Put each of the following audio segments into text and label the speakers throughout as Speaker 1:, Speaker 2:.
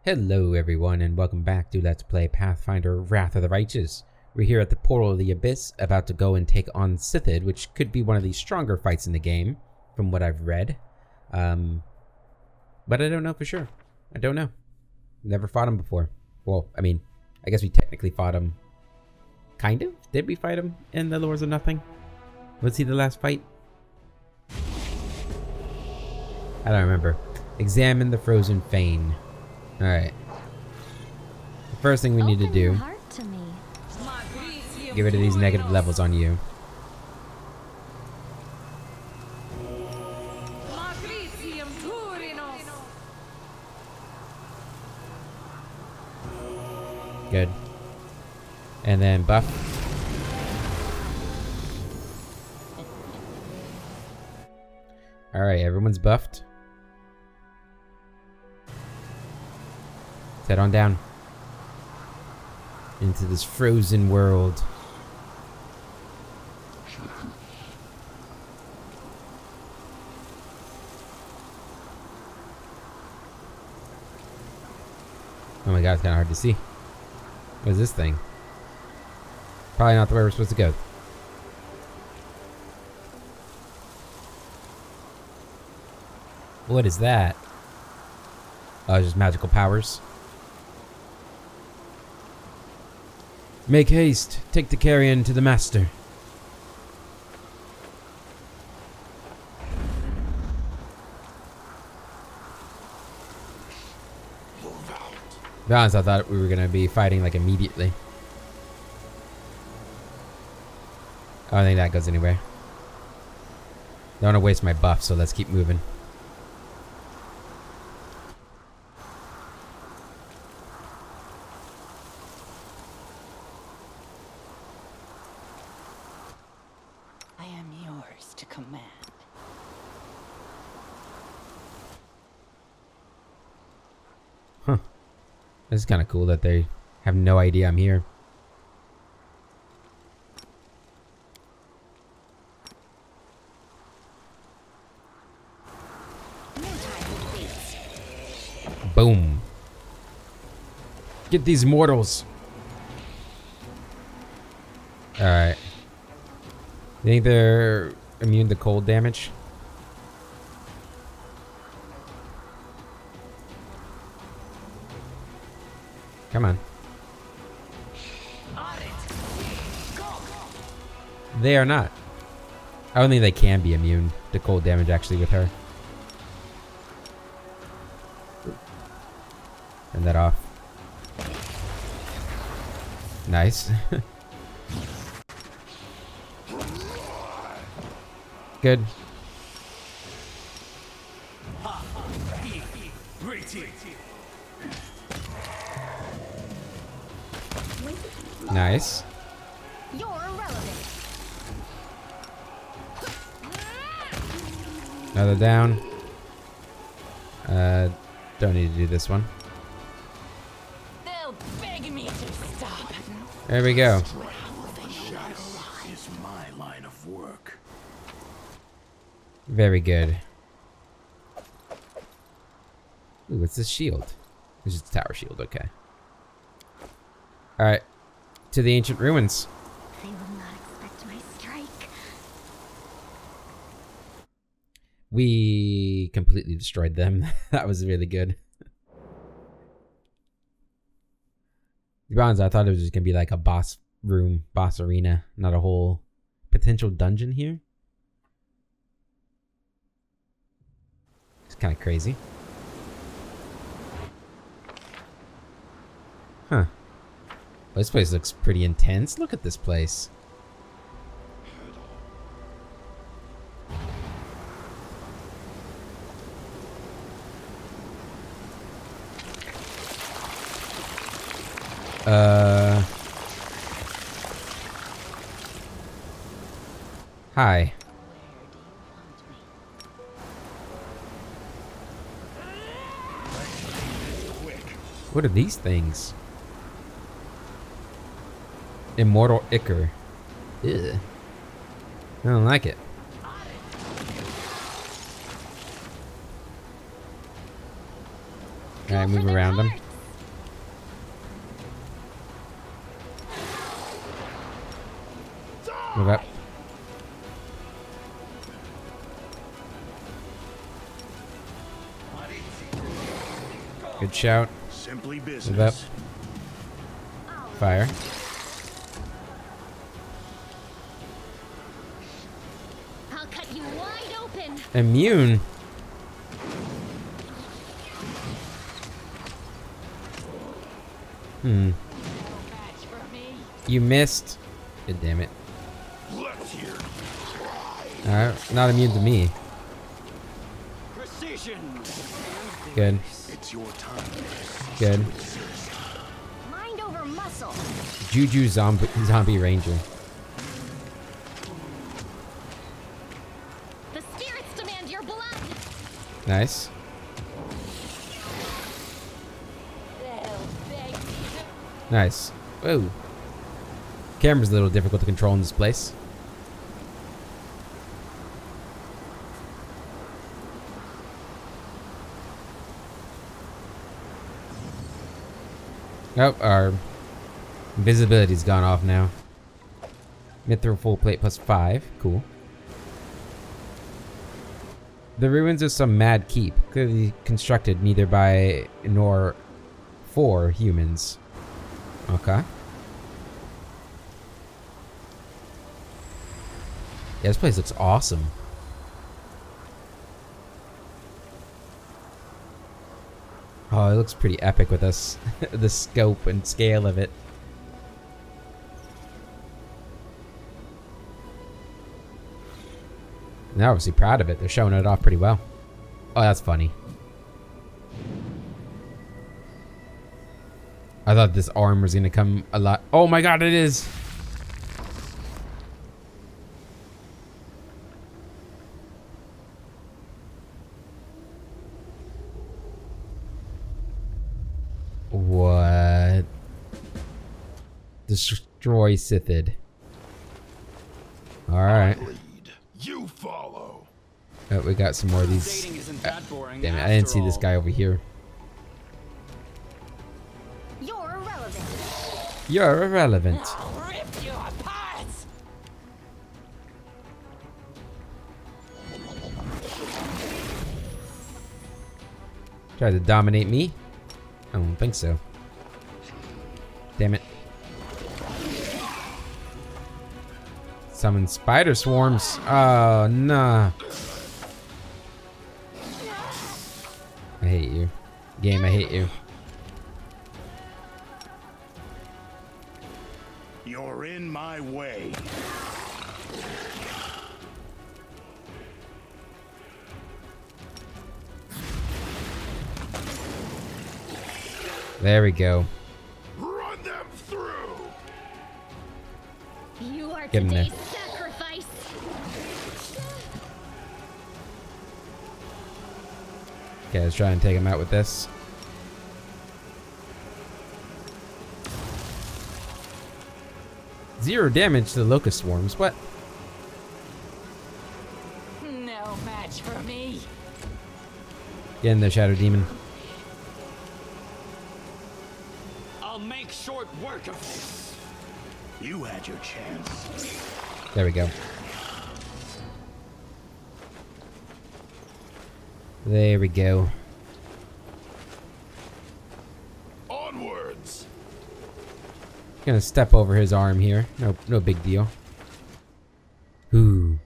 Speaker 1: Hello everyone and welcome back to Let's Play Pathfinder Wrath of the Righteous. We're here at the Portal of the Abyss, about to go and take on Sithid, which could be one of the stronger fights in the game, from what I've read. But I don't know for sure. I don't know. Never fought him before. Well, I mean, I guess we technically fought him. Kind of? Did we fight him in the Lords of Nothing? Was he the last fight? I don't remember. Examine the frozen fane. Alright. The first thing we need to do, get rid of these negative levels on you. Good. And then buff. Alright, everyone's buffed. Let's head on down into this frozen world. Oh my god, it's kind of hard to see. What is this thing? Probably not the way we're supposed to go. What is that? Oh, just magical powers. Make haste. Take the carrion to the master. To be honest, I thought we were gonna be fighting like immediately. I don't think that goes anywhere. Don't want to waste my buff, so let's keep moving.
Speaker 2: I am yours to command.
Speaker 1: Huh. This is kind of cool that they have no idea I'm here. Boom. Get these mortals. Alright. You think they're immune to cold damage? Come on. They are not. I don't think they can be immune to cold damage actually with her. Turn that off. Nice. Good. Nice.
Speaker 2: You're irrelevant.
Speaker 1: Another down. Don't need to do this one.
Speaker 2: They'll beg me to stop.
Speaker 1: There we go.
Speaker 3: Is my line of work.
Speaker 1: Very good. Ooh, what's this shield? It's just a tower shield, okay. Alright. To the ancient ruins.
Speaker 2: They will not expect my strike.
Speaker 1: We completely destroyed them. That was really good. To be honest, I thought it was just gonna be like a boss room, boss arena, not a whole potential dungeon here. It's kind of crazy. Huh. Well, this place looks pretty intense. Look at this place. Hi. What are these things? Immortal Ichor. Ew. I don't like it. Alright, move around them. Move up. Good shout.
Speaker 3: Simply
Speaker 1: Move up.
Speaker 3: business.
Speaker 1: Fire.
Speaker 4: I'll cut you wide open.
Speaker 1: Immune.
Speaker 2: No match for me.
Speaker 1: You missed. God damn it.
Speaker 3: Let's hear.
Speaker 1: Alright, not immune to me.
Speaker 3: Precision.
Speaker 1: Good.
Speaker 3: It's your time.
Speaker 1: Good.
Speaker 4: Mind over muscle.
Speaker 1: Juju zombie ranger.
Speaker 4: The spirits demand your blood.
Speaker 1: Nice.
Speaker 2: They'll beg me to.
Speaker 1: Nice. Whoa. Camera's a little difficult to control in this place. Oh, our invisibility's gone off now. Mithril full plate plus 5. Cool. The ruins of some mad keep, clearly constructed neither by nor for humans. Okay. Yeah, this place looks awesome. Oh, it looks pretty epic with this, the scope and scale of it. They're obviously proud of it. They're showing it off pretty well. Oh, that's funny. I thought this arm was gonna come a lot. Oh my god, it is! What? Destroy Sithid. Alright.
Speaker 3: Lead. You follow.
Speaker 1: Oh, we got some more of these.
Speaker 5: Dating isn't that boring.
Speaker 1: Damn it, I didn't see this guy over here.
Speaker 4: You're irrelevant.
Speaker 1: You're irrelevant.
Speaker 2: I'll rip you apart.
Speaker 1: Tried to dominate me? I don't think so. Damn it. Summon spider swarms. Oh, nah. I hate you. Game, I hate you.
Speaker 3: You're in my way.
Speaker 1: There we go.
Speaker 3: Run them through.
Speaker 4: You are
Speaker 1: Get in there.
Speaker 4: today's sacrifice.
Speaker 1: Okay, let's try and take him out with this. Zero damage to the locust swarms. What?
Speaker 2: No match for me.
Speaker 1: Get in there, Shadow Demon.
Speaker 5: I'll make short work of this.
Speaker 3: You had your chance.
Speaker 1: There we go. There we go.
Speaker 3: Onwards.
Speaker 1: Gonna step over his arm here. No big deal. Who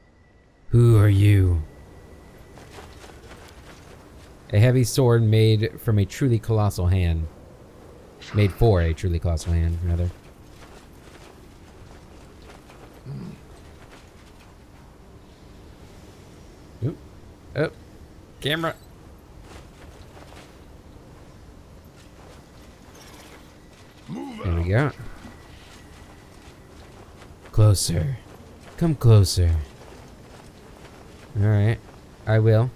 Speaker 1: are you? A heavy sword made from a truly colossal hand. Made for a truly colossal hand, rather. Oop. Oh. Camera.
Speaker 3: Move
Speaker 1: There
Speaker 3: out.
Speaker 1: we go. Closer. Come closer. Alright. I will.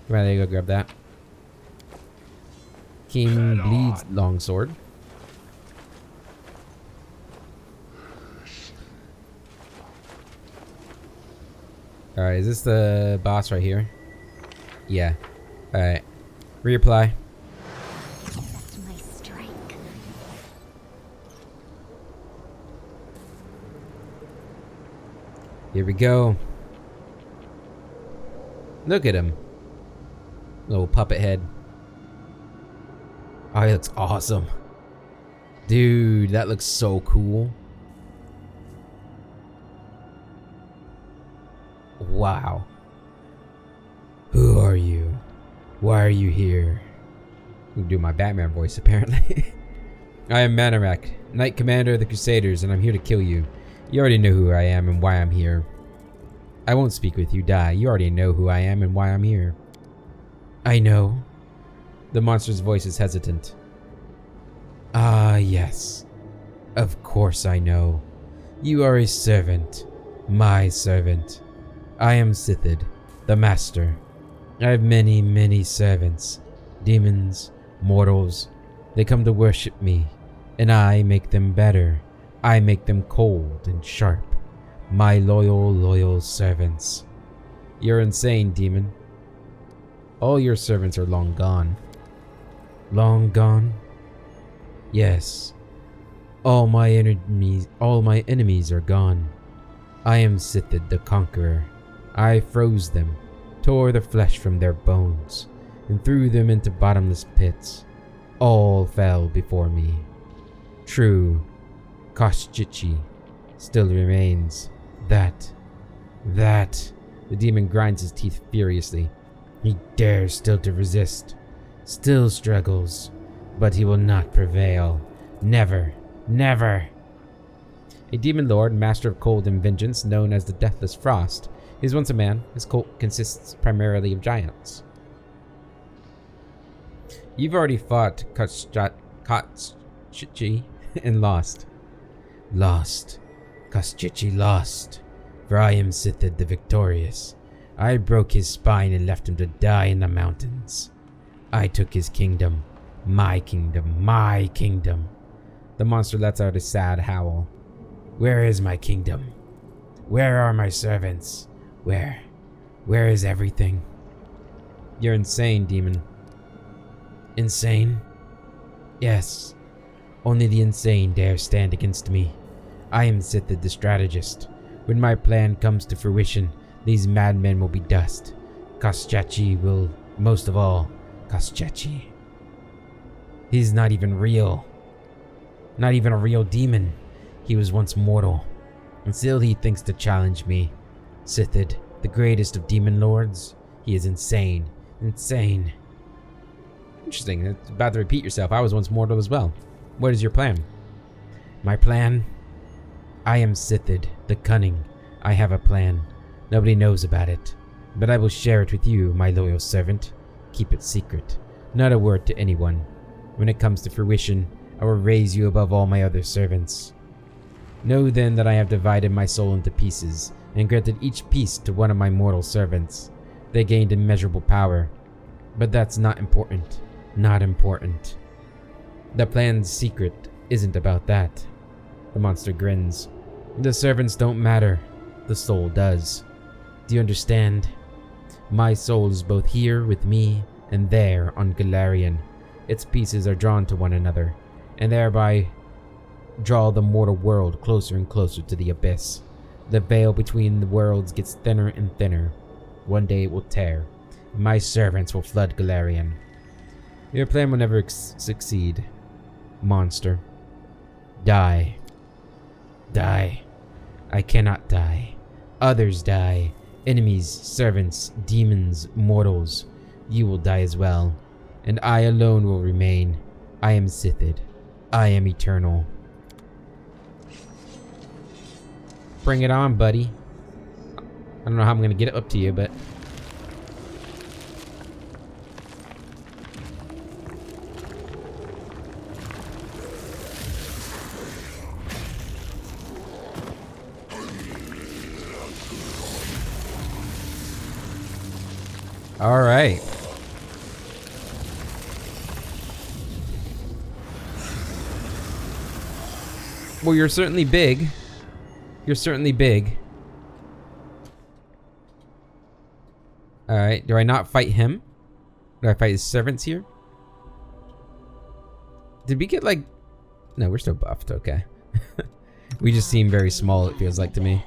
Speaker 1: Come on, there you go, grab that. King Bleed's longsword. Alright, is this the boss right here? Yeah. Alright. Reapply.
Speaker 4: That's my strike.
Speaker 1: Here we go. Look at him. Little puppet head. Oh, he looks awesome. Dude, that looks so cool. Wow. Who are you? Why are you here? I can do my Batman voice, apparently. I am Manarak, Knight Commander of the Crusaders, and I'm here to kill you. You already know who I am and why I'm here. I won't speak with you, die. You already know who I am and why I'm here. I know. The monster's voice is hesitant. Ah, yes. Of course I know. You are a servant. My servant. I am Sithid, the Master. I have many, many servants. Demons, mortals. They come to worship me, and I make them better. I make them cold and sharp. My loyal, loyal servants. You're insane, demon. All your servants are long gone. Long gone? Yes. All my enemies are gone. I am Sithid the Conqueror. I froze them, tore the flesh from their bones, and threw them into bottomless pits. All fell before me. True, Koshchichi still remains. That. The demon grinds his teeth furiously. He dares still to resist. Still struggles. But he will not prevail. Never. Never. A demon lord, master of cold and vengeance, known as the Deathless Frost, is once a man. His cult consists primarily of giants. You've already fought Koshchichi and lost. Lost. Koshchichi lost. For I am Sithid the Victorious. I broke his spine and left him to die in the mountains. I took his kingdom. My kingdom. My kingdom. The monster lets out a sad howl. Where is my kingdom? Where are my servants? Where? Where is everything? You're insane, demon. Insane? Yes. Only the insane dare stand against me. I am Sithid the strategist. When my plan comes to fruition, these madmen will be dust. Koshchichi will, most of all, Koshchichi. He's not even real. Not even a real demon. He was once mortal. And still he thinks to challenge me. Sithid, the greatest of demon lords. He is insane. Insane. Interesting. It's about to repeat yourself. I was once mortal as well. What is your plan? My plan? I am Sithid, the cunning. I have a plan. Nobody knows about it. But I will share it with you, my loyal servant. Keep it secret. Not a word to anyone. When it comes to fruition, I will raise you above all my other servants. Know then that I have divided my soul into pieces, and granted each piece to one of my mortal servants. They gained immeasurable power. But that's not important. Not important. The plan's secret isn't about that. The monster grins. The servants don't matter. The soul does. Do you understand? My soul is both here with me and there on Golarion. Its pieces are drawn to one another, and thereby draw the mortal world closer and closer to the abyss. The veil between the worlds gets thinner and thinner. One day it will tear, and my servants will flood Golarion. Your plan will never succeed. Monster. Die. Die. I cannot die. Others die. Enemies, servants, demons, mortals. You will die as well. And I alone will remain. I am Sithid. I am eternal. Bring it on, buddy. I don't know how I'm gonna get it up to you, but... All right. Well, you're certainly big. You're certainly big. All right. Do I not fight him? Do I fight his servants here? Did we get like... No, we're still buffed. Okay. We just seem very small, it feels like to me.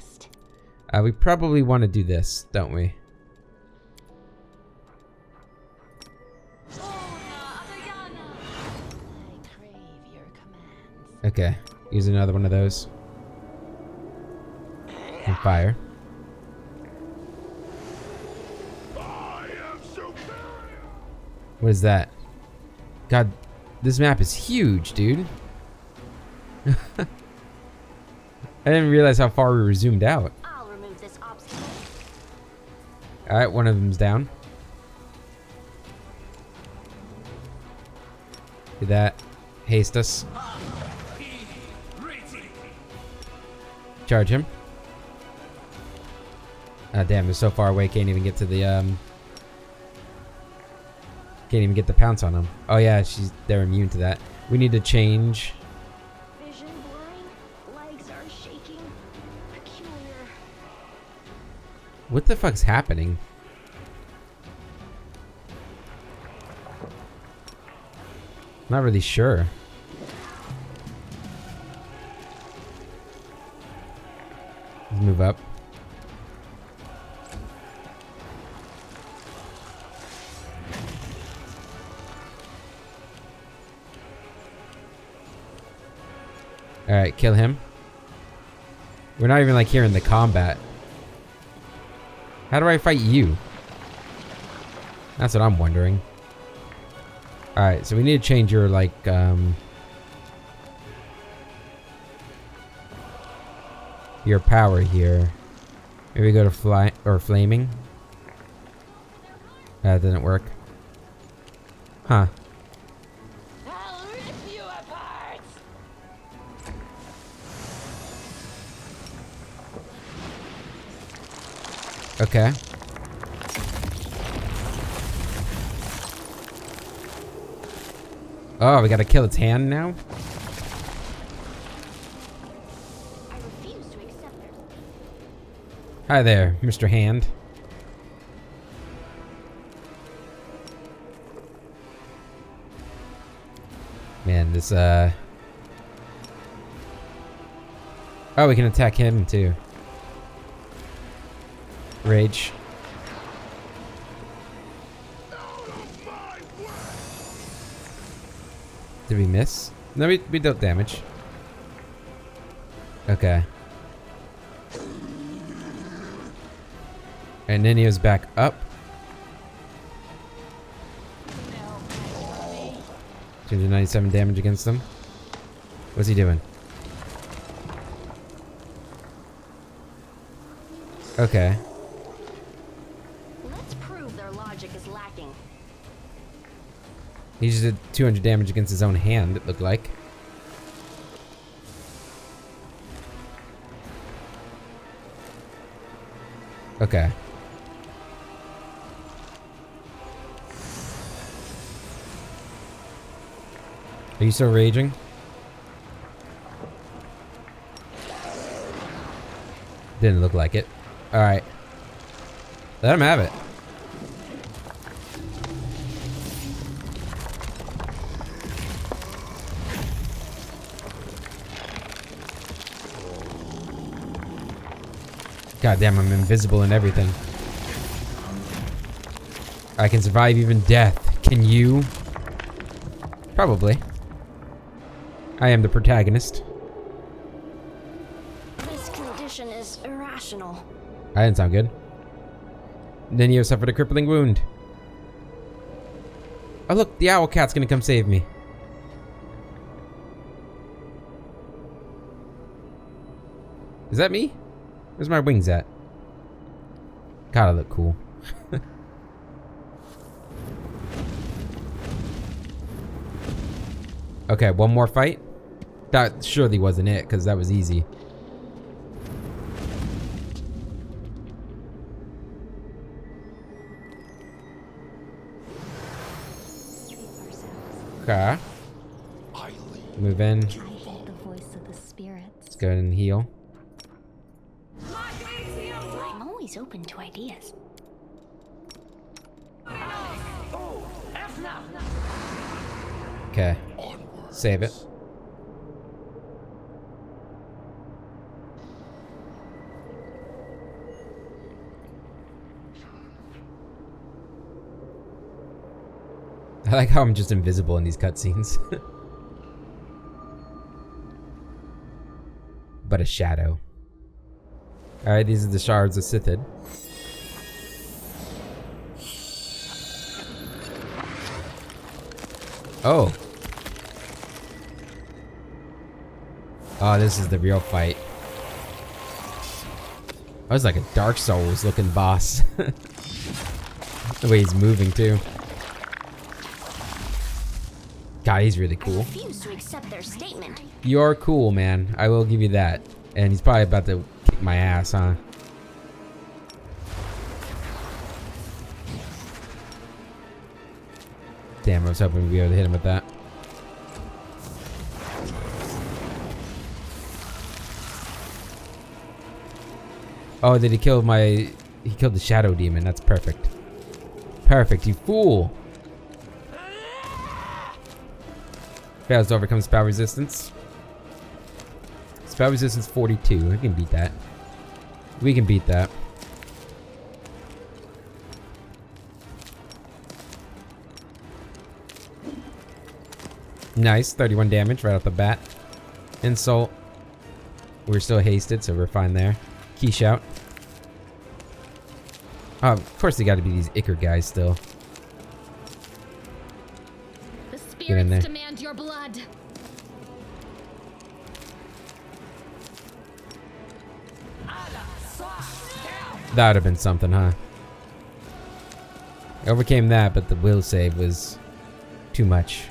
Speaker 1: We probably want to do this, don't we?
Speaker 2: I crave your commands.
Speaker 1: Okay, use another one of those. And fire.
Speaker 3: I am superior.
Speaker 1: What is that? God, this map is huge, dude. I didn't realize how far we were zoomed out.
Speaker 4: I'll remove this obstacle.
Speaker 1: Alright, one of them's down. Do that. Haste us. Charge him. Ah, damn, they're so far away, can't even get to the, can't even get the pounce on them. Oh yeah, they're immune to that. We need to change.
Speaker 4: Vision blurring. Legs are shaking. Peculiar.
Speaker 1: What the fuck's happening? Not really sure. Let's move up. Alright, kill him. We're not even like hearing the combat. How do I fight you? That's what I'm wondering. Alright, so we need to change your like your power here. Maybe go to fly or flaming. That didn't work. Huh.
Speaker 2: I'll rip you apart.
Speaker 1: Okay. Oh, we gotta kill its hand now?
Speaker 4: I refuse to accept their
Speaker 1: Hi there, Mr. Hand. Man, this, Oh, we can attack him, too. Rage. Did we miss? No, we dealt damage. Okay. And then he was back up. 297 damage against them. What's he doing? Okay.
Speaker 4: Let's prove their logic is lacking.
Speaker 1: He just did 200 damage against his own hand, it looked like. Okay. Are you still raging? Didn't look like it. Alright. Let him have it. God damn, I'm invisible and everything. I can survive even death. Can you? Probably. I am the protagonist.
Speaker 4: This condition is irrational.
Speaker 1: That didn't sound good. Nenio suffered a crippling wound. Oh look, the owl cat's gonna come save me. Is that me? Where's my wings at? God, I look cool. Okay, one more fight? That surely wasn't it, because that was easy. Okay. Move in.
Speaker 4: I hate the voice of the spirits.
Speaker 1: Let's go ahead and heal.
Speaker 4: I'm always open to ideas.
Speaker 1: Okay. Save it. I like how I'm just invisible in these cutscenes. But a shadow. Alright, these are the shards of Sithid. Oh. Oh, this is the real fight. I was like a Dark Souls looking boss. The way he's moving too. God, he's really
Speaker 4: I
Speaker 1: cool.
Speaker 4: refuse to accept their statement.
Speaker 1: You're cool, man. I will give you that. And he's probably about to kick my ass, huh? Damn, I was hoping we'd be able to hit him with that. Oh, did he kill my... He killed the Shadow Demon. That's perfect. Perfect, you fool! Fails to overcome spell resistance. Spell resistance 42. We can beat that. We can beat that. Nice, 31 damage right off the bat. Insult. We're still hasted, so we're fine there. Key shout. Oh, of course they gotta be these Ichor guys still.
Speaker 4: The
Speaker 1: Get in there.
Speaker 4: spirits demand your blood.
Speaker 1: That would have been something, huh? I overcame that, but the will save was too much.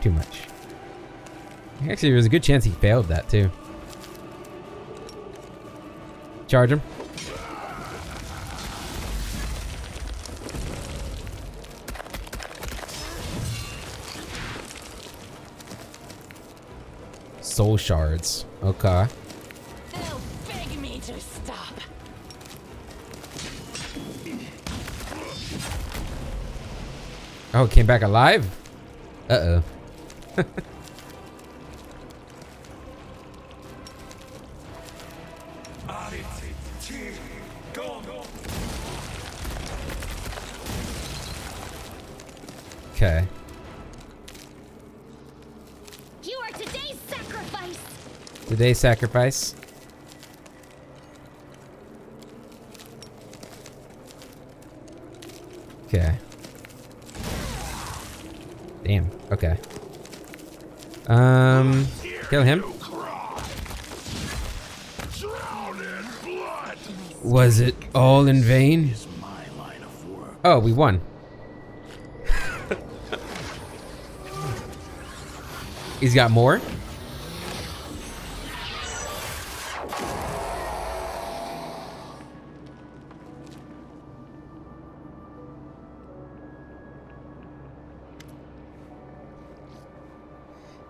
Speaker 1: Too much. Actually, there was a good chance he failed that, too. Charge him. Soul shards. Okay.
Speaker 2: They'll beg me to stop.
Speaker 1: Oh, it came back alive? Uh-oh. Okay.
Speaker 4: You are today's sacrifice.
Speaker 1: Today's sacrifice. Okay. Damn. Okay. Kill him.
Speaker 3: Drown in blood.
Speaker 1: Was it all in vain? Oh, we won. He's got more?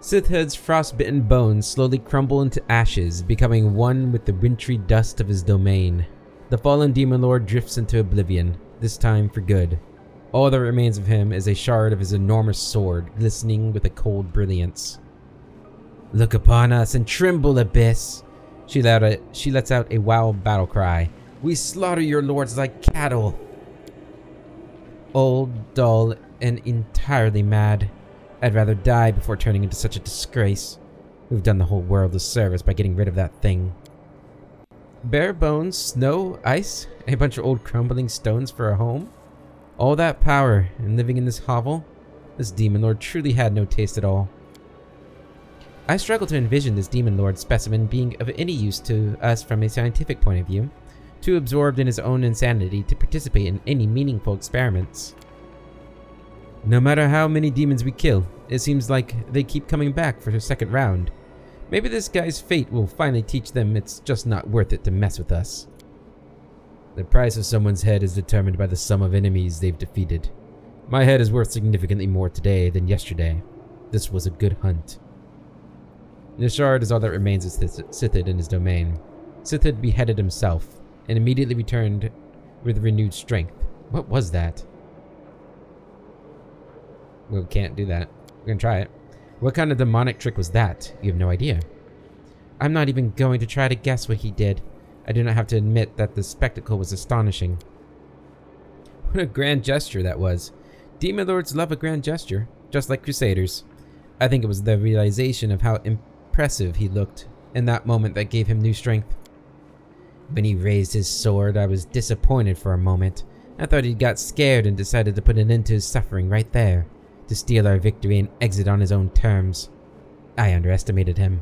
Speaker 1: Sithid's frostbitten bones slowly crumble into ashes, becoming one with the wintry dust of his domain. The fallen demon lord drifts into oblivion, this time for good. All that remains of him is a shard of his enormous sword, glistening with a cold brilliance. Look upon us and tremble, Abyss! She lets out a wild battle cry. We slaughter your lords like cattle! Old, dull, and entirely mad. I'd rather die before turning into such a disgrace. We've done the whole world a service by getting rid of that thing. Bare bones, snow, ice, a bunch of old crumbling stones for a home? All that power, and living in this hovel? This demon lord truly had no taste at all. I struggle to envision this demon lord specimen being of any use to us from a scientific point of view, too absorbed in his own insanity to participate in any meaningful experiments. No matter how many demons we kill, it seems like they keep coming back for a second round. Maybe this guy's fate will finally teach them it's just not worth it to mess with us. The price of someone's head is determined by the sum of enemies they've defeated. My head is worth significantly more today than yesterday. This was a good hunt. The shard is all that remains of Sithid in his domain. Sithid beheaded himself, and immediately returned with renewed strength. What was that? We can't do that. We're gonna try it. What kind of demonic trick was that? You have no idea. I'm not even going to try to guess what he did. I do not have to admit that the spectacle was astonishing. What a grand gesture that was. Demon Lords love a grand gesture, just like Crusaders. I think it was the realization of how impressive he looked in that moment that gave him new strength. When he raised his sword, I was disappointed for a moment. I thought he got scared and decided to put an end to his suffering right there, to steal our victory and exit on his own terms. I underestimated him.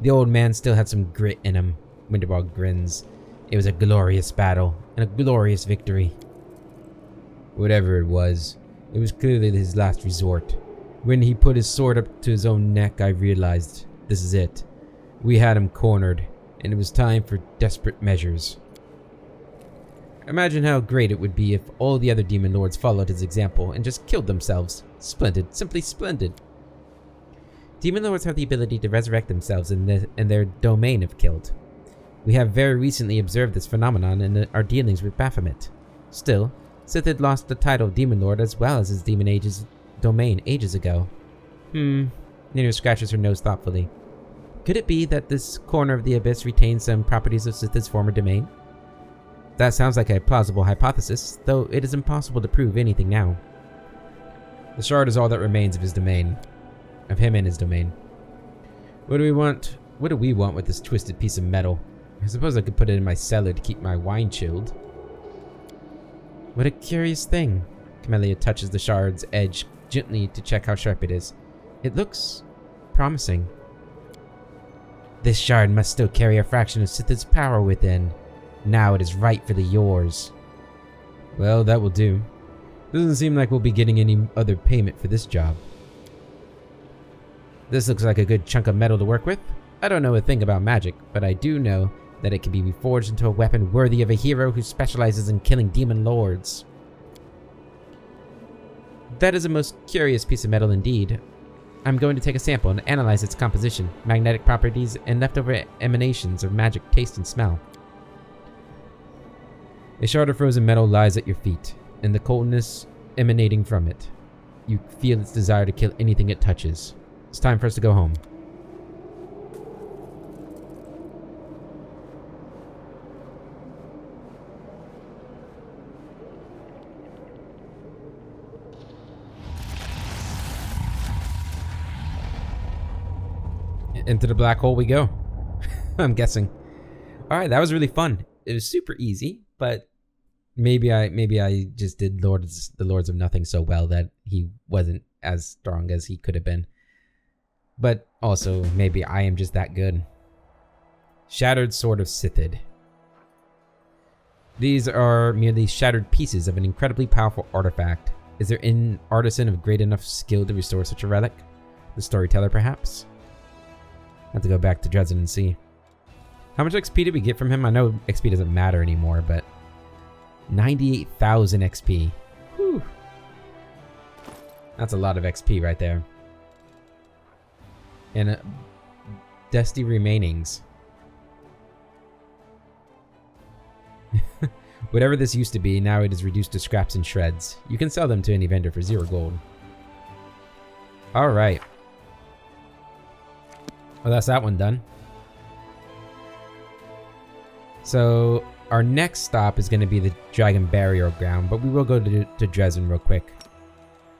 Speaker 1: The old man still had some grit in him. Winterborg grins. It was a glorious battle, and a glorious victory. Whatever it was clearly his last resort. When he put his sword up to his own neck, I realized, this is it. We had him cornered, and it was time for desperate measures. Imagine how great it would be if all the other demon lords followed his example and just killed themselves. Splendid, simply splendid. Demon lords have the ability to resurrect themselves in their domain if killed. We have very recently observed this phenomenon in our dealings with Baphomet. Still, Sith had lost the title of Demon Lord as well as his Demon Age's domain ages ago. Nina scratches her nose thoughtfully. Could it be that this corner of the abyss retains some properties of Sith's former domain? That sounds like a plausible hypothesis, though it is impossible to prove anything now. The shard is all that remains of his domain. Of him and his domain. What do we want? What do we want with this twisted piece of metal? I suppose I could put it in my cellar to keep my wine chilled. What a curious thing. Camellia touches the shard's edge gently to check how sharp it is. It looks promising. This shard must still carry a fraction of Sith's power within. Now it is rightfully yours. Well, that will do. Doesn't seem like we'll be getting any other payment for this job. This looks like a good chunk of metal to work with. I don't know a thing about magic, but I do know that it can be reforged into a weapon worthy of a hero who specializes in killing demon lords. That is a most curious piece of metal indeed. I'm going to take a sample and analyze its composition, magnetic properties, and leftover emanations of magic taste and smell. A shard of frozen metal lies at your feet, and the coldness emanating from it. You feel its desire to kill anything it touches. It's time for us to go home. Into the black hole we go. I'm guessing. All right, that was really fun. It was super easy, but maybe I just did the Lords of Nothing so well that he wasn't as strong as he could have been. But also, maybe I am just that good. Shattered Sword of Sithid. These are merely shattered pieces of an incredibly powerful artifact. Is there an artisan of great enough skill to restore such a relic? The storyteller, perhaps? I have to go back to Dresden and see. How much XP did we get from him? I know XP doesn't matter anymore, but 98,000 XP. Whew. That's a lot of XP right there. And dusty remainings. Whatever this used to be, now it is reduced to scraps and shreds. You can sell them to any vendor for 0 gold. Alright. Well, that's that one done. So, our next stop is going to be the Dragon Burial Ground, but we will go to Dresden real quick.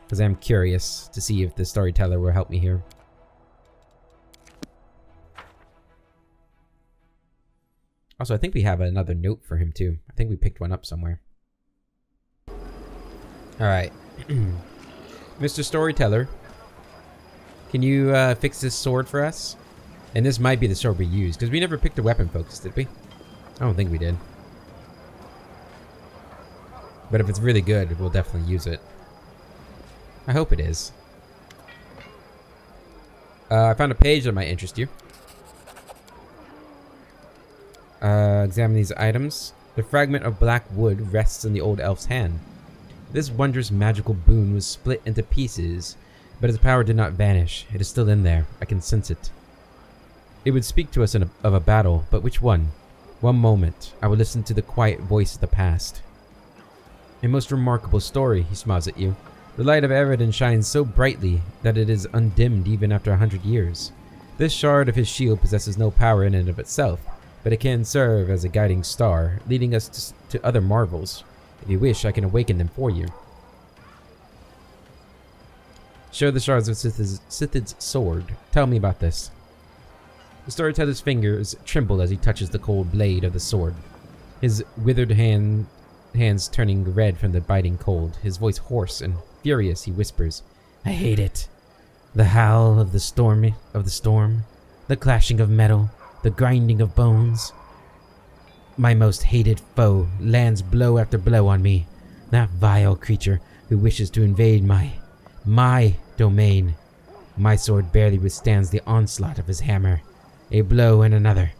Speaker 1: Because I'm curious to see if the storyteller will help me here. Also, I think we have another note for him too. I think we picked one up somewhere. Alright. Mr. Storyteller, can you fix this sword for us? And this might be the sword we use, because we never picked a weapon focus, did we? I don't think we did. But if it's really good, we'll definitely use it. I hope it is. I found a page that might interest you. Examine these items. The fragment of black wood rests in the old elf's hand. This wondrous magical boon was split into pieces, but its power did not vanish. It is still in there. I can sense it. It would speak to us of a battle, but which one? One moment, I would listen to the quiet voice of the past. A most remarkable story, he smiles at you. The light of Eredin shines so brightly that it is undimmed even after 100 years. This shard of his shield possesses no power in and of itself, but it can serve as a guiding star, leading us to other marvels. If you wish, I can awaken them for you. Show the shards of Sithid's sword. Tell me about this. The storyteller's fingers tremble as he touches the cold blade of the sword. His withered hands turning red from the biting cold. His voice hoarse and furious, he whispers, "I hate it. The howl of the storm, the clashing of metal, the grinding of bones. My most hated foe lands blow after blow on me. That vile creature who wishes to invade my domain. My sword barely withstands the onslaught of his hammer. A blow and another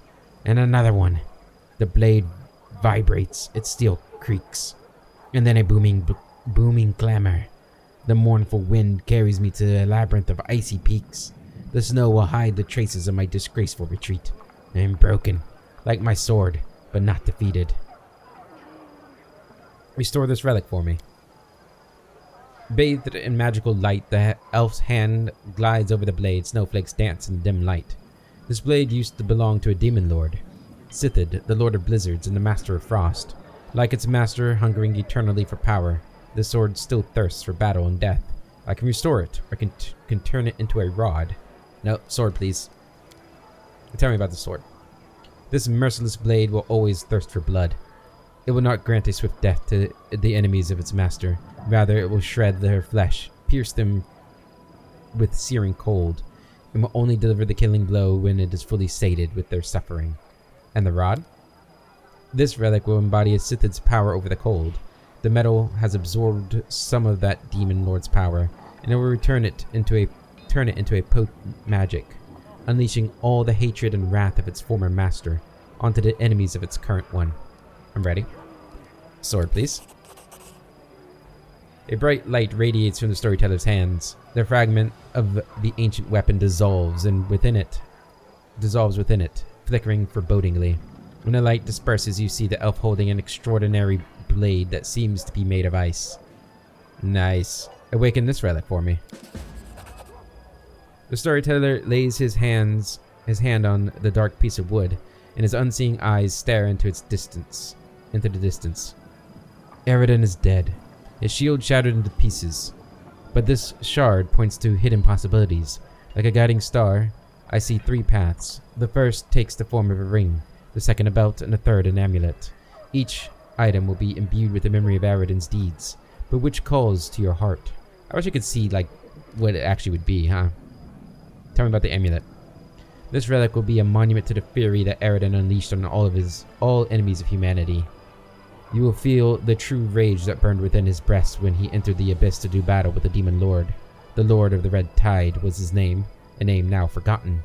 Speaker 1: one. The blade vibrates, its steel creaks, and then a booming clamor. The mournful wind carries me to a labyrinth of icy peaks. The snow will hide the traces of my disgraceful retreat. I am broken, like my sword, but not defeated. Restore this relic for me." Bathed in magical light, the elf's hand glides over the blade. Snowflakes dance in the dim light. This blade used to belong to a demon lord, Sithid, the lord of blizzards and the master of frost. Like its master, hungering eternally for power, the sword still thirsts for battle and death. I can restore it, or can turn it into a rod. No, sword please. Tell me about the sword. This merciless blade will always thirst for blood. It will not grant a swift death to the enemies of its master. Rather, it will shred their flesh, pierce them with searing cold, and will only deliver the killing blow when it is fully sated with their suffering. And the rod? This relic will embody Sithid's power over the cold. The metal has absorbed some of that demon lord's power, and it will turn it into a potent magic, unleashing all the hatred and wrath of its former master onto the enemies of its current one. I'm ready. Sword, please. A bright light radiates from the storyteller's hands. The fragment of the ancient weapon dissolves within it, flickering forebodingly. When the light disperses, you see the elf holding an extraordinary blade that seems to be made of ice. Nice. Awaken this relic for me. The storyteller lays his hand on the dark piece of wood, and his unseeing eyes stare into the distance. Eredin is dead, his shield shattered into pieces. But this shard points to hidden possibilities. Like a guiding star, I see 3 paths. The first takes the form of a ring, the second a belt, and the third an amulet. Each item will be imbued with the memory of Eredin's deeds, but which calls to your heart? I wish I could see, like, what it actually would be, huh? Tell me about the amulet. This relic will be a monument to the fury that Eredin unleashed on all enemies of humanity. You will feel the true rage that burned within his breast when he entered the abyss to do battle with the demon lord. The Lord of the Red Tide was his name, a name now forgotten.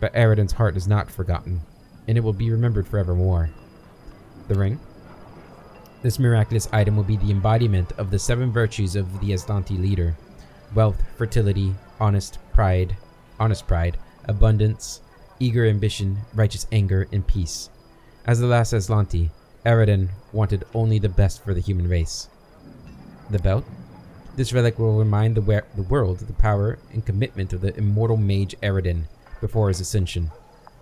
Speaker 1: But Eredin's heart is not forgotten, and it will be remembered forevermore. The ring? This miraculous item will be the embodiment of the 7 virtues of the Aslanti leader: wealth, fertility, honest pride, abundance, eager ambition, righteous anger, and peace. As the last Aslanti, Eredin wanted only the best for the human race. The belt? This relic will remind the world of the power and commitment of the immortal mage Eredin before his ascension,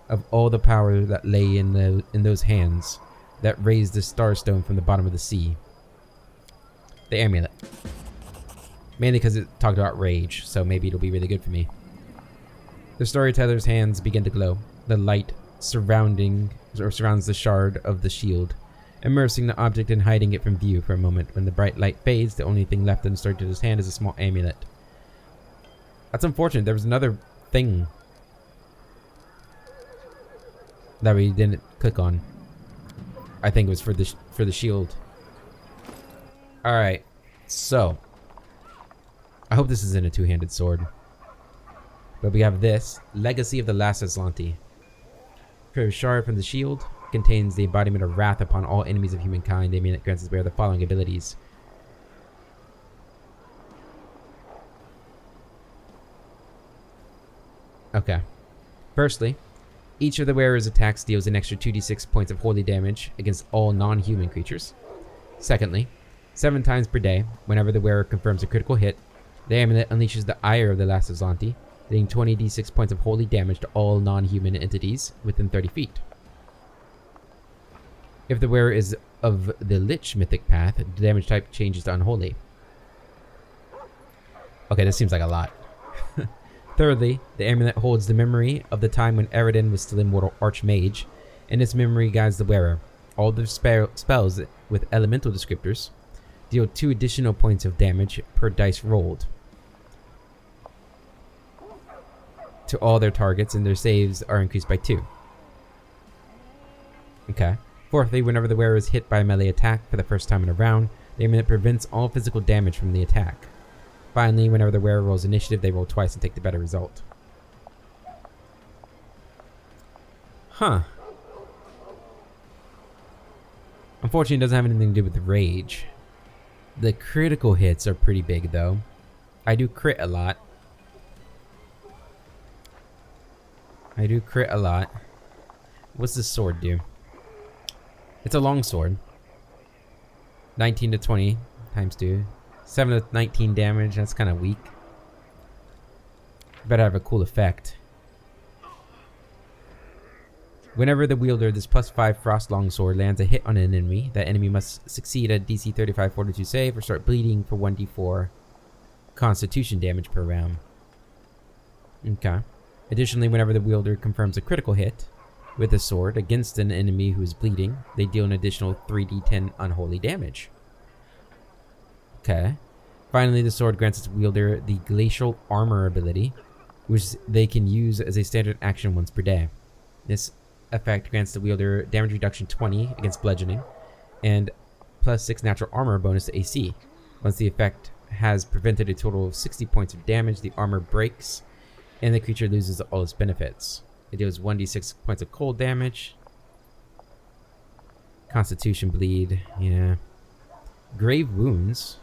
Speaker 1: of all the power that lay in those hands that raised the starstone from the bottom of the sea. The amulet. Mainly because it talked about rage, so maybe it'll be really good for me. The storyteller's hands begin to glow. The light surrounds the shard of the shield, immersing the object and hiding it from view for a moment. When the bright light fades, the only thing left in the storyteller's hand is a small amulet. That's unfortunate. There was another thing that we didn't click on. I think it was for the shield. All right, so I hope this isn't a two-handed sword. But we have this Legacy of the Last Aslanti. A shard from the shield contains the embodiment of wrath upon all enemies of humankind. The amulet grants us the following abilities. Okay. Firstly, each of the wearer's attacks deals an extra 2d6 points of holy damage against all non-human creatures. Secondly, 7 times per day, whenever the wearer confirms a critical hit, the amulet unleashes the ire of the Last Aslanti, dealing 20d6 points of holy damage to all non-human entities within 30 feet. If the wearer is of the Lich mythic path, the damage type changes to unholy. Okay, this seems like a lot. Thirdly, the amulet holds the memory of the time when Eridan was still immortal Archmage, and its memory guides the wearer. All the spells with elemental descriptors deal 2 additional points of damage per dice rolled to all their targets, and their saves are increased by 2. Okay. Fourthly, whenever the wearer is hit by a melee attack for the first time in a round, the amulet prevents all physical damage from the attack. Finally, whenever the wearer rolls initiative, they roll twice and take the better result. Huh. Unfortunately, it doesn't have anything to do with the rage. The critical hits are pretty big, though. I do crit a lot. What's this sword do? It's a long sword. 19 to 20 times 2. 7 to 19 damage. That's kind of weak. Better have a cool effect. Whenever the wielder of this +5 Frost Longsword lands a hit on an enemy, that enemy must succeed a DC 35 Fortitude save or start bleeding for 1d4 Constitution damage per round. Okay. Additionally, whenever the wielder confirms a critical hit with a sword against an enemy who is bleeding, they deal an additional 3d10 unholy damage. Okay. Finally, the sword grants its wielder the Glacial Armor ability, which they can use as a standard action once per day. This effect grants the wielder damage reduction 20 against bludgeoning, and +6 natural armor bonus to AC. Once the effect has prevented a total of 60 points of damage, the armor breaks, and the creature loses all its benefits. It deals 1d6 points of cold damage. Constitution bleed, yeah. Grave wounds.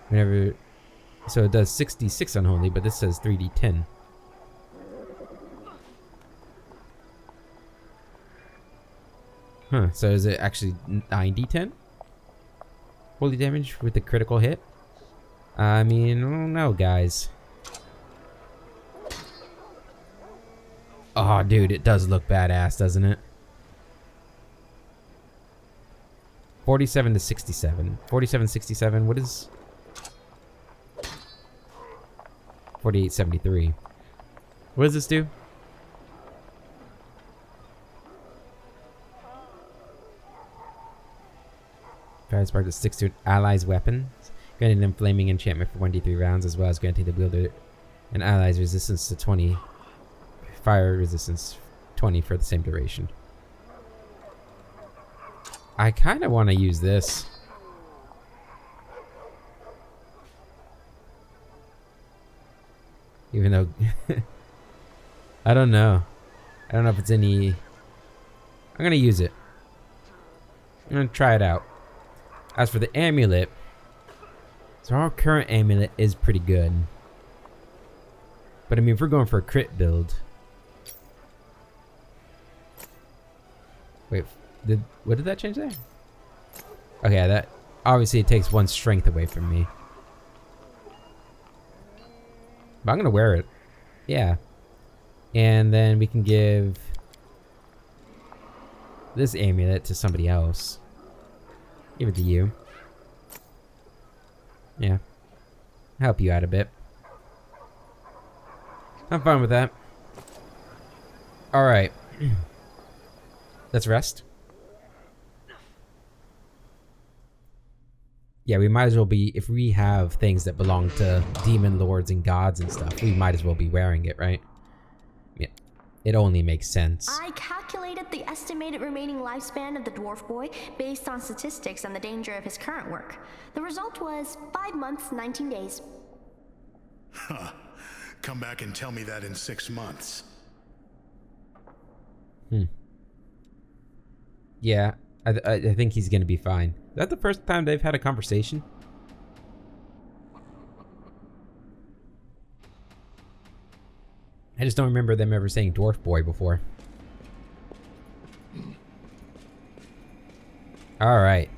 Speaker 1: Whenever, so it does 66 unholy, but this says 3d10. Huh, so is it actually 9d10? Holy damage with the critical hit? I mean, I don't know, guys. Oh, dude, it does look badass, doesn't it? 47 to 67. 47, 67, what is... 48, 73. What does this do? Fire spark that sticks to an ally's weapon, granting them flaming enchantment for 1d3 rounds, as well as granting the wielder an ally's resistance to 20. Fire resistance 20 for the same duration. I kind of want to use this. Even though I don't know. I don't know if it's any... I'm going to use it. I'm going to try it out. As for the amulet, so our current amulet is pretty good. But I mean, if we're going for a crit build... Wait, what did that change there? Okay, that obviously it takes 1 strength away from me. But I'm gonna wear it. Yeah. And then we can give this amulet to somebody else. Give it to you. Yeah. Help you out a bit. I'm fine with that. Alright. Let's rest. Yeah, we might as well be, if we have things that belong to demon lords and gods and stuff, we might as well be wearing it, right? Yeah, it only makes sense.
Speaker 4: I calculated the estimated remaining lifespan of the dwarf boy based on statistics and the danger of his current work. The result was 5 months, 19 days.
Speaker 3: Huh. Come back and tell me that in 6 months.
Speaker 1: Yeah, I think he's gonna be fine. Is that the first time they've had a conversation? I just don't remember them ever saying dwarf boy before. Alright.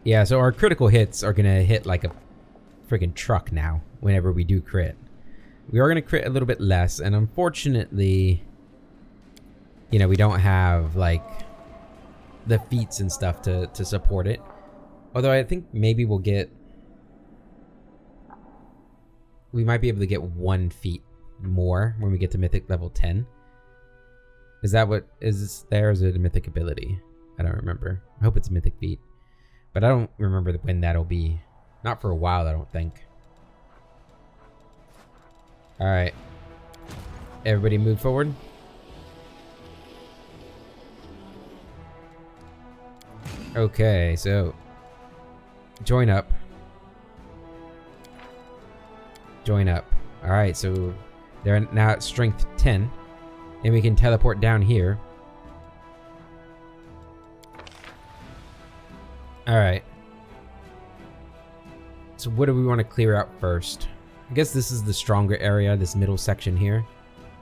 Speaker 1: Yeah, so our critical hits are gonna hit like a freaking truck now whenever we do crit. We are gonna crit a little bit less, and unfortunately, you know, we don't have like the feats and stuff to support it. Although I think maybe we'll get... we might be able to get 1 feat more when we get to mythic level 10. Is that what is there? Is it a mythic ability? I don't remember. I hope it's a mythic feat. But I don't remember when that'll be. Not for a while, I don't think. Alright. Everybody move forward. Okay, so join up. Join up. Alright, so they're now at strength 10. And we can teleport down here. Alright. So what do we want to clear out first? I guess this is the stronger area, this middle section here.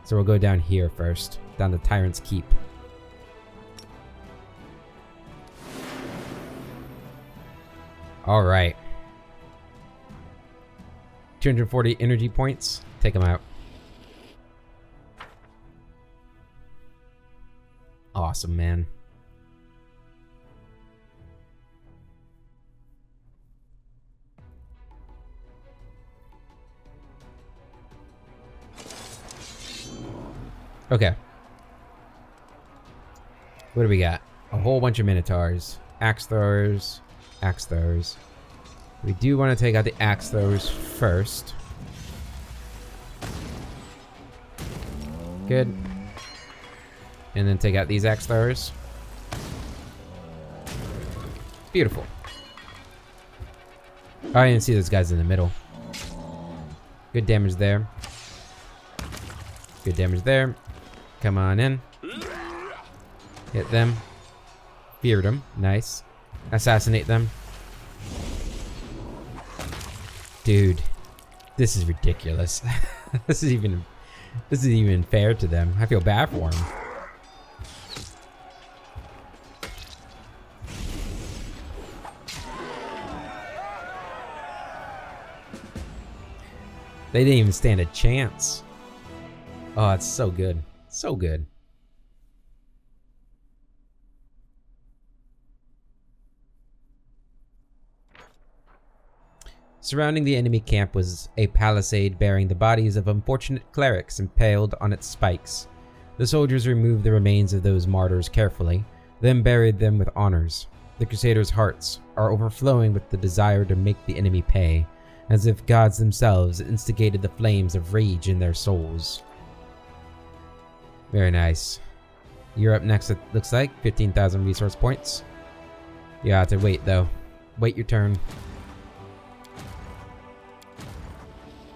Speaker 1: So we'll go down here first. Down to Tyrant's Keep. Alright. 240 energy points. Take them out. Awesome, man. Okay. What do we got? A whole bunch of Minotaurs. Axe throwers. Axe throwers. We do want to take out the axe throwers first. Good. And then take out these axe throwers. Beautiful. Oh, I didn't see those guys in the middle. Good damage there. Good damage there. Come on in. Hit them. Feared them. Nice. Assassinate them. Dude. This is ridiculous. This is even fair to them. I feel bad for them. They didn't even stand a chance. Oh, it's so good. So good. Surrounding the enemy camp was a palisade bearing the bodies of unfortunate clerics impaled on its spikes. The soldiers removed the remains of those martyrs carefully, then buried them with honors. The crusaders' hearts are overflowing with the desire to make the enemy pay, as if gods themselves instigated the flames of rage in their souls. Very nice. You're up next, it looks like. 15,000 resource points. You have to wait, though. Wait your turn.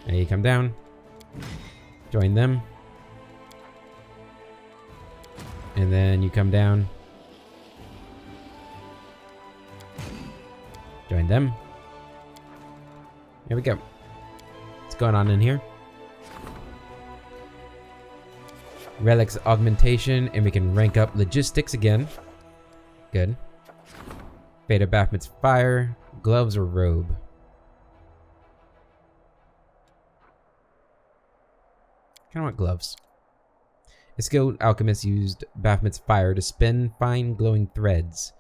Speaker 1: And you come down. Join them. And then you come down. Join them. Here we go. What's going on in here? Relics augmentation, and we can rank up logistics again. Good. Fate of Baphomet's fire, gloves or robe. Kinda want gloves. A skilled alchemist used Baphomet's fire to spin fine glowing threads,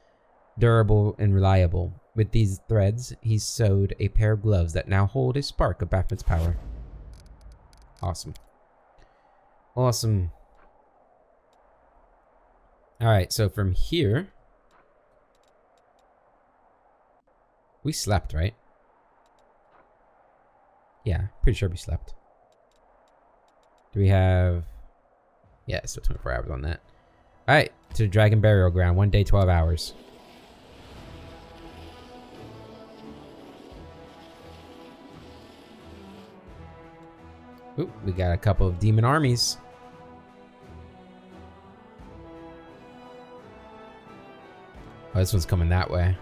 Speaker 1: durable and reliable. With these threads, he sewed a pair of gloves that now hold a spark of Baphomet's power. Awesome. Awesome. Alright, so from here... We slept, right? Yeah, pretty sure we slept. Do we have... Yeah, still 24 hours on that. Alright, to the Dragon Burial Ground. 1 day, 12 hours. Ooh, we got a couple of demon armies. Oh, this one's coming that way.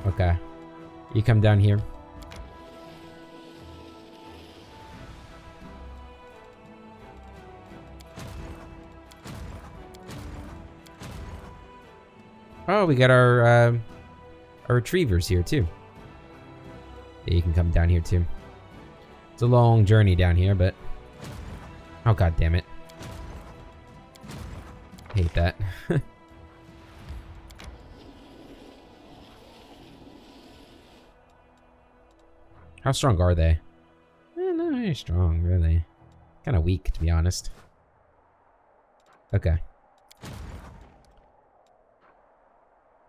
Speaker 1: Okay. You come down here. Oh, we got our retrievers here too. Yeah, you can come down here too. It's a long journey down here, but... Oh, god damn it. Hate that. How strong are they? not very strong, really. Kind of weak, to be honest. Okay.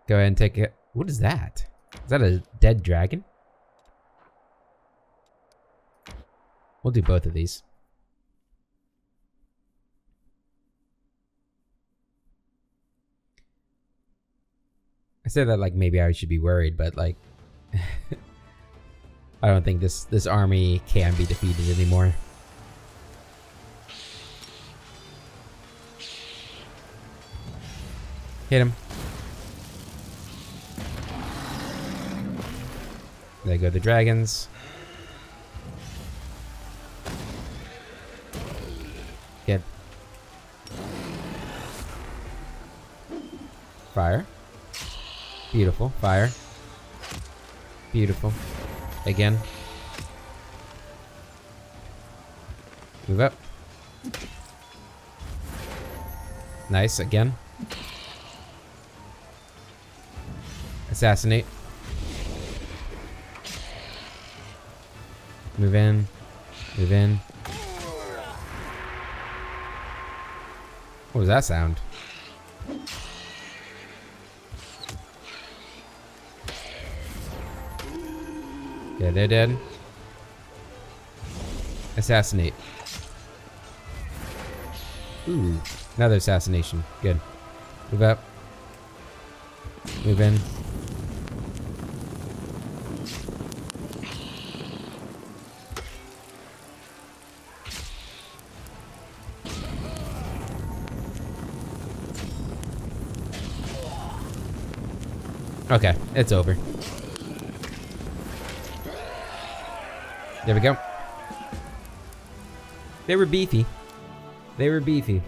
Speaker 1: Go ahead and take it. What is that? Is that a dead dragon? We'll do both of these. I said that like maybe I should be worried, but like I don't think this army can be defeated anymore. Hit him. There go the dragons. Get fire. Beautiful. Fire. Beautiful. Again. Move up. Nice. Again. Assassinate. Move in. Move in. What was that sound? Okay, they're dead. Assassinate. Ooh, another assassination. Good. Move up. Move in. Okay, it's over. There we go. They were beefy. They were beefy.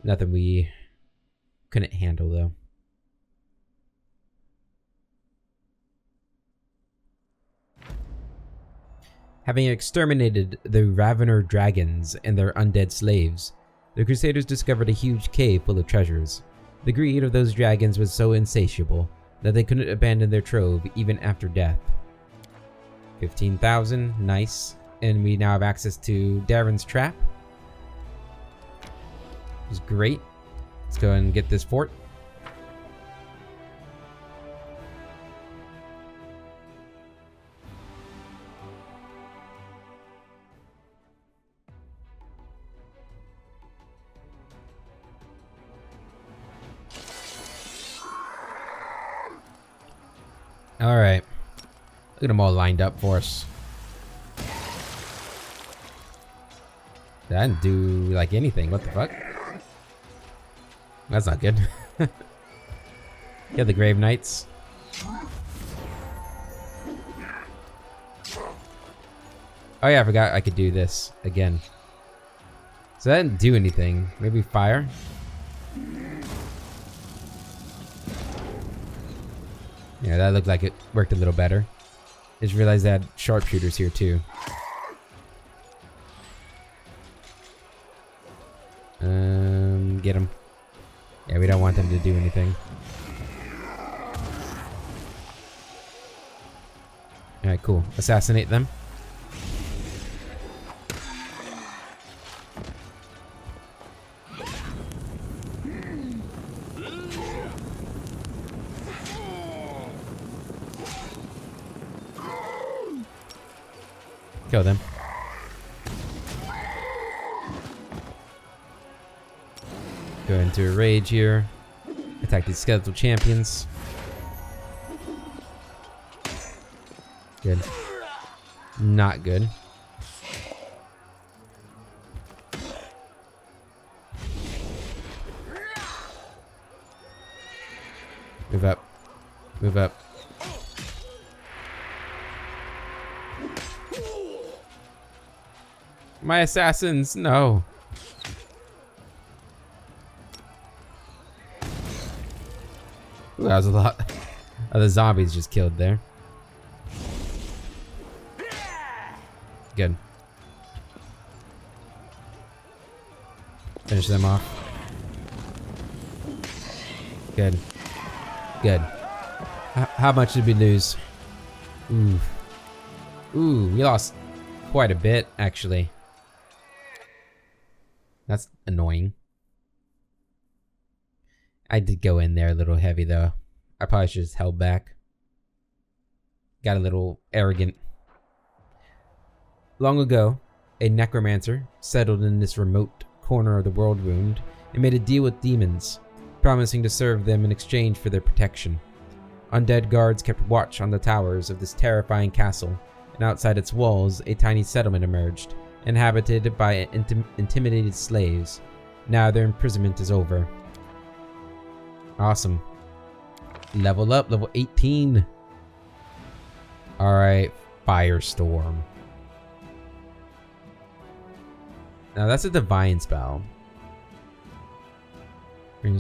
Speaker 1: Nothing we couldn't handle, though. Having exterminated the Ravener dragons and their undead slaves, the Crusaders discovered a huge cave full of treasures. The greed of those dragons was so insatiable that they couldn't abandon their trove even after death. 15,000, nice. And we now have access to Darren's Trap. Which is great. Let's go and get this fort. Alright. Look at them all lined up for us. That didn't do, like, anything. What the fuck? That's not good. Get the Grave Knights. Oh yeah, I forgot I could do this again. So that didn't do anything. Maybe fire? Yeah, that looked like it worked a little better. Just realized they had sharpshooters here too. Get them. Yeah, we don't want them to do anything. Alright, cool. Assassinate them. Kill them. Go into a rage here. Attack these skeletal champions. Good. Not good. Move up. Move up. My assassins, no. Ooh, that was a lot of the zombies just killed there. Good. Finish them off. Good. Good. How much did we lose? Ooh. Ooh, we lost quite a bit, actually. That's annoying. I did go in there a little heavy, though. I probably should have just held back. Got a little arrogant. Long ago, a necromancer settled in this remote corner of the world wound and made a deal with demons, promising to serve them in exchange for their protection. Undead guards kept watch on the towers of this terrifying castle, and outside its walls, a tiny settlement emerged, inhabited by intimidated slaves. Now their imprisonment is over. Awesome. Level up, level 18. Alright, Firestorm. Now that's a divine spell. But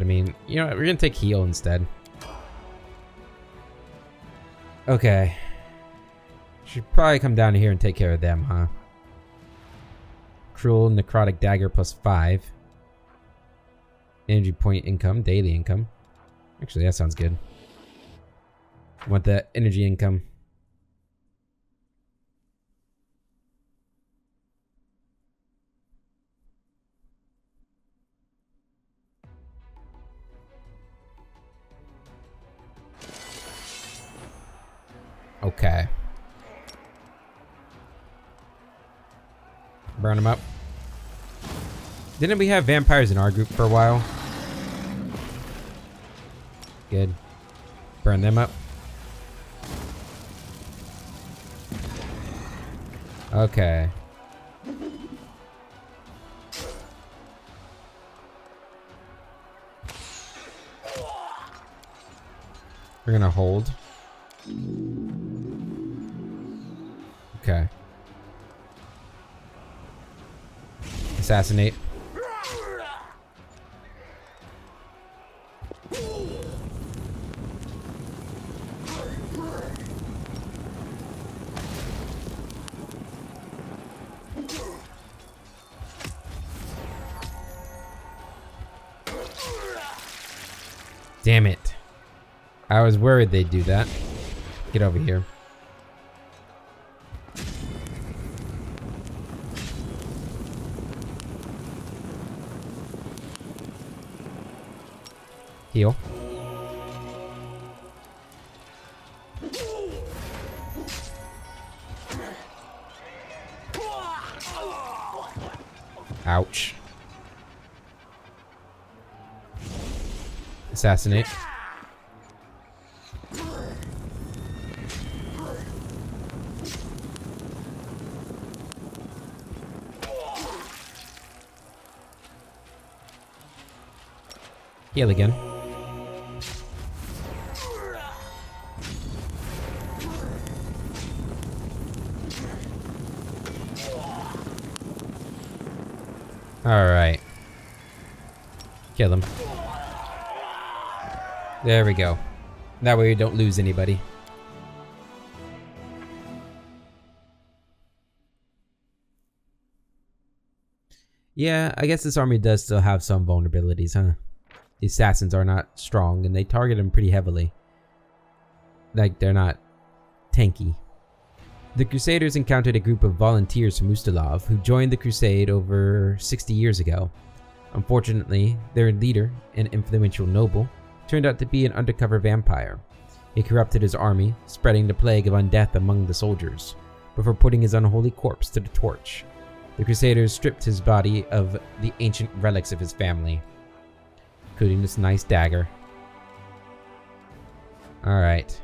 Speaker 1: I mean, you know what? We're gonna take heal instead. Okay. Should probably come down here and take care of them, huh? Cruel Necrotic Dagger plus 5. Energy point income, daily income. Actually, that sounds good. I want the energy income. Okay. Burn them up. Didn't we have vampires in our group for a while? Good. Burn them up. Okay. We're gonna hold. Okay. Assassinate. Damn it. I was worried they'd do that. Get over here. Heal. Ouch. Assassinate. Heal again. Alright. Kill him. There we go. That way we don't lose anybody. Yeah, I guess this army does still have some vulnerabilities, huh? The assassins are not strong, and they target them pretty heavily. Like, they're not tanky. The Crusaders encountered a group of volunteers from Ustalav who joined the crusade over 60 years ago. Unfortunately, their leader, an influential noble, turned out to be an undercover vampire. He corrupted his army, spreading the plague of undeath among the soldiers, before putting his unholy corpse to the torch. The Crusaders stripped his body of the ancient relics of his family, including this nice dagger. Alright.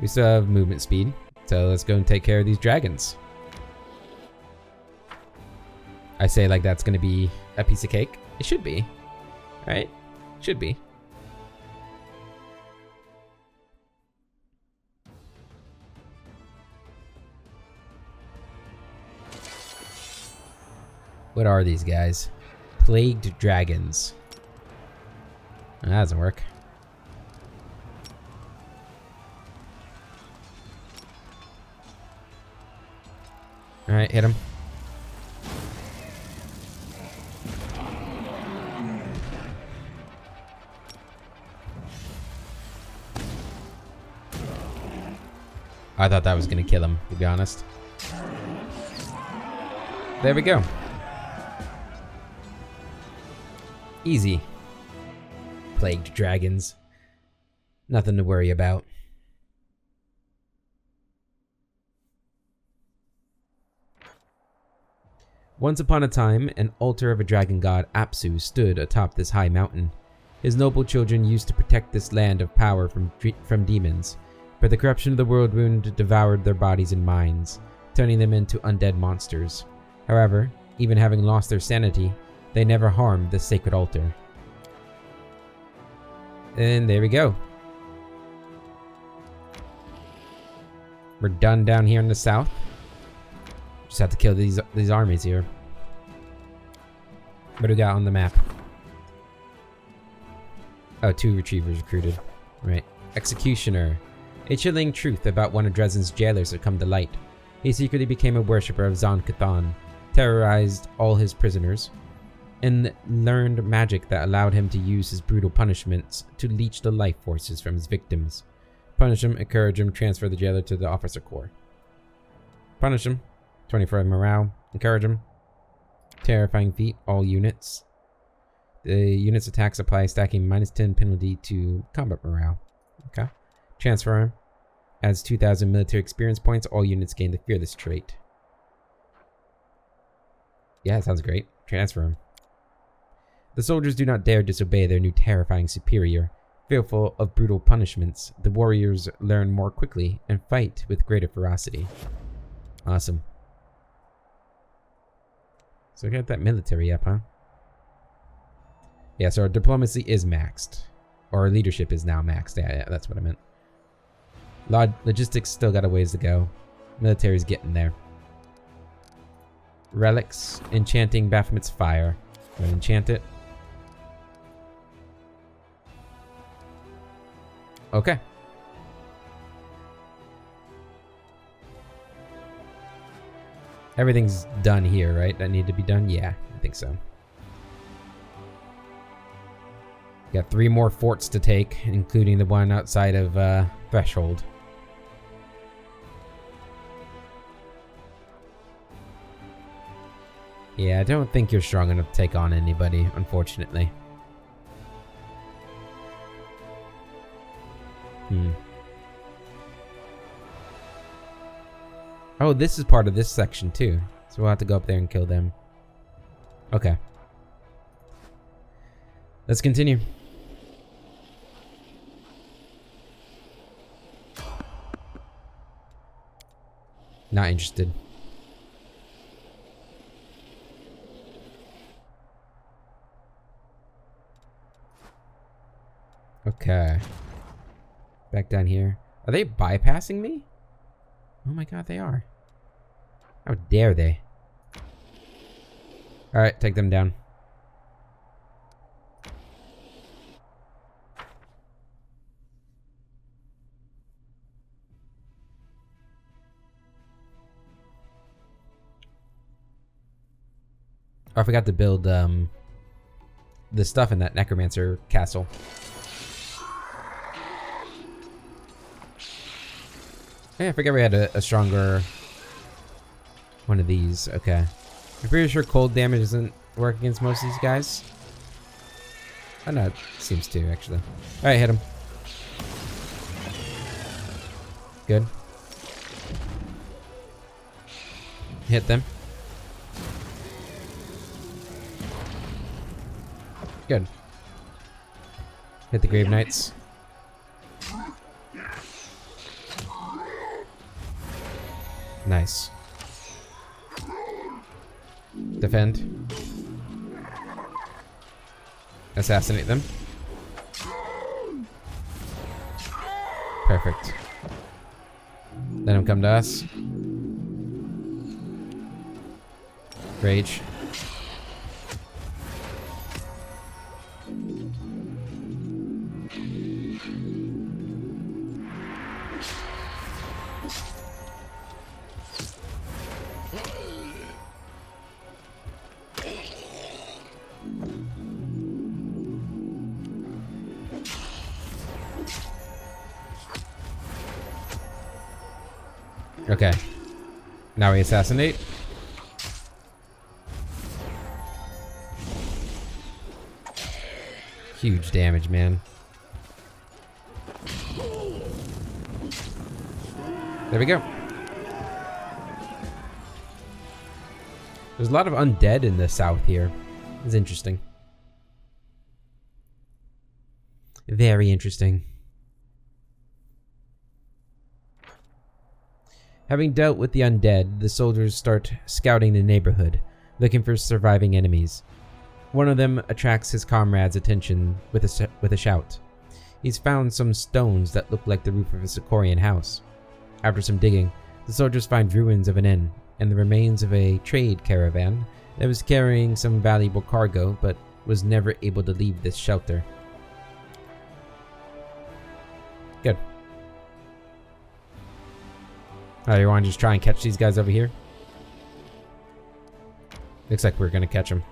Speaker 1: We still have movement speed, so let's go and take care of these dragons. I say like that's gonna be a piece of cake. It should be, right? Should be. What are these guys? Plagued dragons. That doesn't work. Alright, hit him. I thought that was gonna kill him, to be honest. There we go. Easy. Plagued dragons. Nothing to worry about. Once upon a time, an altar of a dragon god, Apsu, stood atop this high mountain. His noble children used to protect this land of power from demons, but the corruption of the world wound devoured their bodies and minds, turning them into undead monsters. However, even having lost their sanity, they never harmed the sacred altar. And there we go. We're done down here in the south. Just have to kill these armies here. What do we got on the map? Oh, 2 retrievers recruited. Right. Executioner. A chilling truth about one of Dresden's jailers had come to light. He secretly became a worshipper of Zon Cathan, terrorized all his prisoners, and learned magic that allowed him to use his brutal punishments to leech the life forces from his victims. Punish him, encourage him, transfer the jailer to the officer corps. Punish him. 24 morale. Encourage him. Terrifying feat, all units. The unit's attacks apply stacking -10 penalty to combat morale. Okay. Transfer him. Adds 2,000 military experience points. All units gain the fearless trait. Yeah, sounds great. Transfer him. The soldiers do not dare disobey their new terrifying superior. Fearful of brutal punishments, the warriors learn more quickly and fight with greater ferocity. Awesome. So we got that military up, huh? Yeah, so our diplomacy is maxed. Or our leadership is now maxed. Yeah, that's what I meant. Logistics still got a ways to go. Military's getting there. Relics. Enchanting Baphomet's Fire. I'm gonna enchant it. Okay. Everything's done here, right? That need to be done? Yeah, I think so. Got 3 more forts to take, including the one outside of Threshold. Yeah, I don't think you're strong enough to take on anybody, unfortunately. Oh, this is part of this section too. So we'll have to go up there and kill them. Okay. Let's continue. Not interested. Okay. Back down here. Are they bypassing me? Oh my god, they are. How dare they? Alright, take them down. Oh, I forgot to build the stuff in that Necromancer castle. Yeah, I forget we had a stronger one of these. Okay. I'm pretty sure cold damage doesn't work against most of these guys. Oh no, it seems to actually. Alright, hit him. Good. Hit them. Good. Hit the Grave Knights. Nice. Defend. Assassinate them. Perfect. Let him come to us. Rage. Okay. Now we assassinate. Huge damage, man. There we go. There's a lot of undead in the south here. It's interesting. Very interesting. Having dealt with the undead, the soldiers start scouting the neighborhood, looking for surviving enemies. One of them attracts his comrade's attention with a shout. He's found some stones that look like the roof of a Sicorian house. After some digging, the soldiers find ruins of an inn and the remains of a trade caravan that was carrying some valuable cargo but was never able to leave this shelter. Good. Alright, you want to just try and catch these guys over here? Looks like we're going to catch them.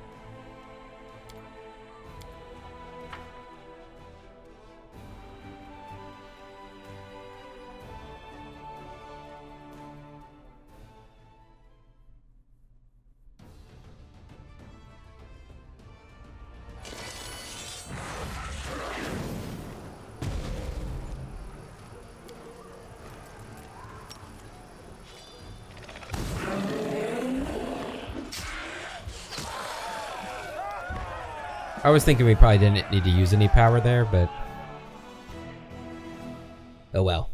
Speaker 1: I was thinking we probably didn't need to use any power there, but oh well.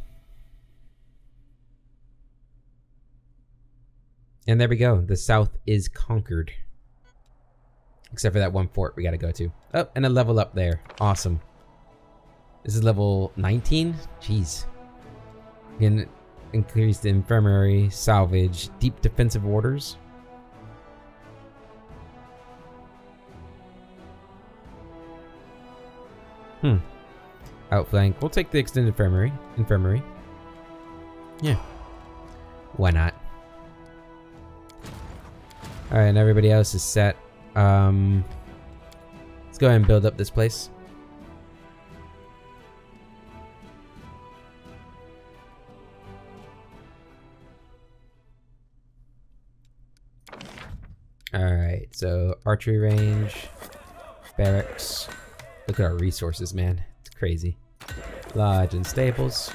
Speaker 1: And there we go. The south is conquered. Except for that one fort we gotta go to. Oh, and a level up there. Awesome. This is level 19? Jeez. We can increase the infirmary, salvage, deep defensive orders. Outflank. We'll take the extended infirmary. Yeah. Why not? Alright, and everybody else is set. Let's go ahead and build up this place. Alright, so archery range, barracks. Look at our resources, man. It's crazy. Lodge and stables.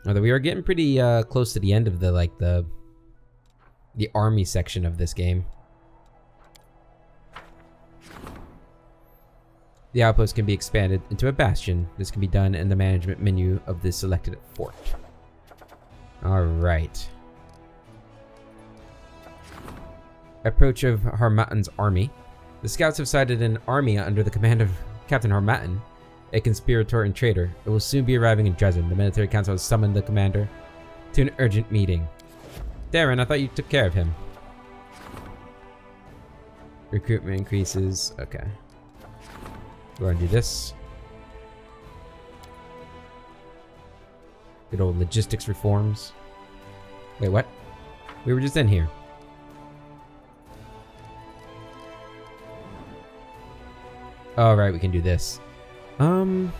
Speaker 1: Although we are getting pretty close to the end of the army section of this game. The outpost can be expanded into a bastion. This can be done in the management menu of the selected fort. All right. Approach of Harmattan's army. The scouts have sighted an army under the command of Captain Harmattan, a conspirator and traitor. It will soon be arriving in Dresden. The military council has summoned the commander to an urgent meeting. Darren, I thought you took care of him. Recruitment increases. Okay. We're gonna do this. Good old logistics reforms. Wait, what? We were just in here. All right, we can do this. I mean,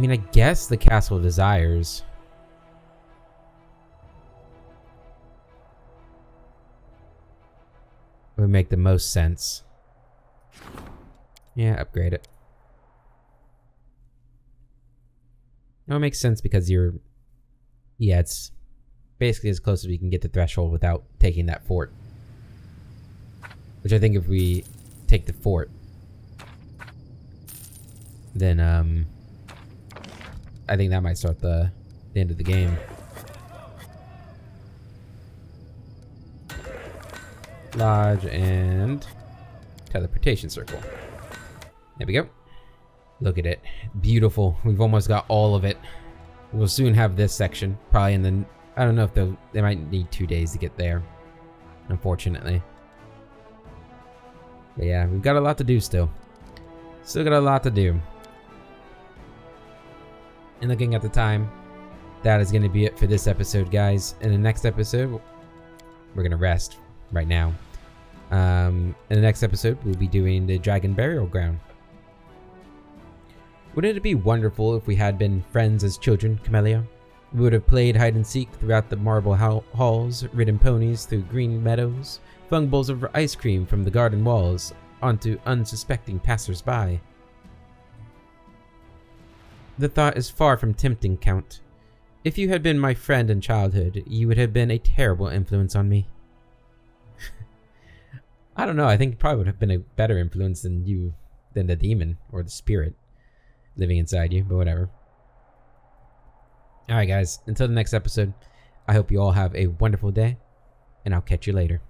Speaker 1: I guess the Castle of Desires. Would make the most sense. Yeah, upgrade it. No, it makes sense because you're... Yeah, it's basically as close as we can get to threshold without taking that fort. Which I think if we take the fort, then I think that might start the end of the game. Lodge and teleportation circle. There we go. Look at it. Beautiful. We've almost got all of it. We'll soon have this section. Probably in the... I don't know if they might need 2 days to get there. Unfortunately. But yeah, we've got a lot to do still. Still got a lot to do. And looking at the time, that is going to be it for this episode, guys. In the next episode, we're going to rest right now. In the next episode, we'll be doing the Dragon Burial Ground. Wouldn't it be wonderful if we had been friends as children, Camellia? We would have played hide and seek throughout the marble halls, ridden ponies through green meadows, flung bowls of ice cream from the garden walls onto unsuspecting passers-by. The thought is far from tempting, Count. If you had been my friend in childhood, you would have been a terrible influence on me. I don't know, I think it probably would have been a better influence than the demon or the spirit living inside you, but whatever. Alright guys, until the next episode, I hope you all have a wonderful day, and I'll catch you later.